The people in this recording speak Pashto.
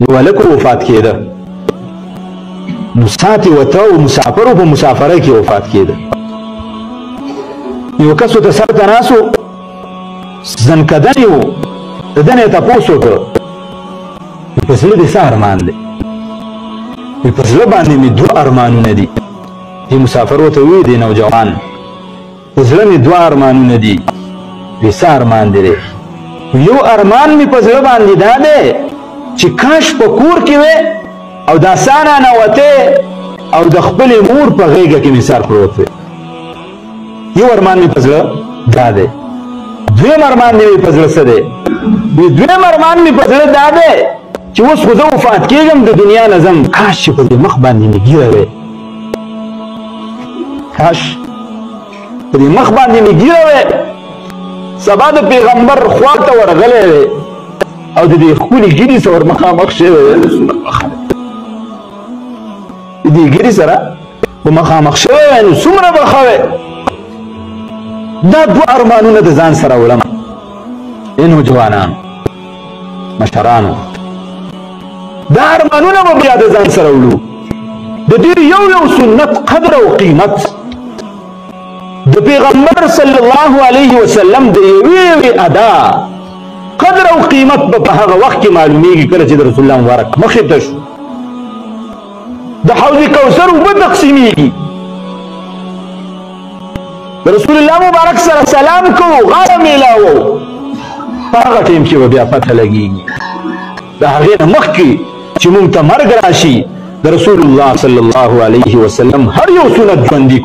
یو هلک وفات کېده نو ساعت یې وته او مسافر و په مسافرۍ کې وفات کېده یو کس ورته سر ته ناست و زنکدن یې و د ده نه یې تپوس وکړ په زړه دې څه ارمان دی په زړه باندې مې دوه ارمانونه دي دې مسافر ورته وویل دی نوجوان په زړه مې دوه ارمانونه دي وایي څه ارمان دی یو ارمان مې په زړه باندې دا دی چې کاش په کور کې وې او دا سانه نوتې او د خپلې مور په غېږه کې مې سر پروت وې یو ارمان مې په زړه دا دی دویم ارمان مې په زړه څه دی دویم ارمان مې په زړه دا دی چې اوس خو زه وفات کېږم د دنیا نه ځم کاش چې په دې مخ باندې مې ږیره وې کاش په دې مخ باندې مې ږیره وې سبا د پیغمبر خوا ته ورغلی وې او د دې ښکلې ږیرې سره ور مخامخ شوی وې د دې ږیرې سره به مخامخ شوی وې نو څومره به ښه وې دا دوه ارمانونه د ځان سره وړم ای نوجوانانو مشرانو دا ارمانونه به بیا د ځان سره وړو د دې یو یو سنت قدر او قیمت د پیغمبر صلی الله علیه وسلم د یوې ادا قدر او قیمت به په هغه وخت کې معلومیږي کله چې د رسول الله مبارک مخې ته شو د حوض کوثر اوبه تقسیمیږي د رسول الله مبارک سره سلام کوو غاړه میلاوو په هغه ټیم کې به بیا پته لګېږي د هغې نه مخکې چې موږ ته مرګ راشي د رسول الله صلی الله علیه وسلم هر یو سنت ژوندي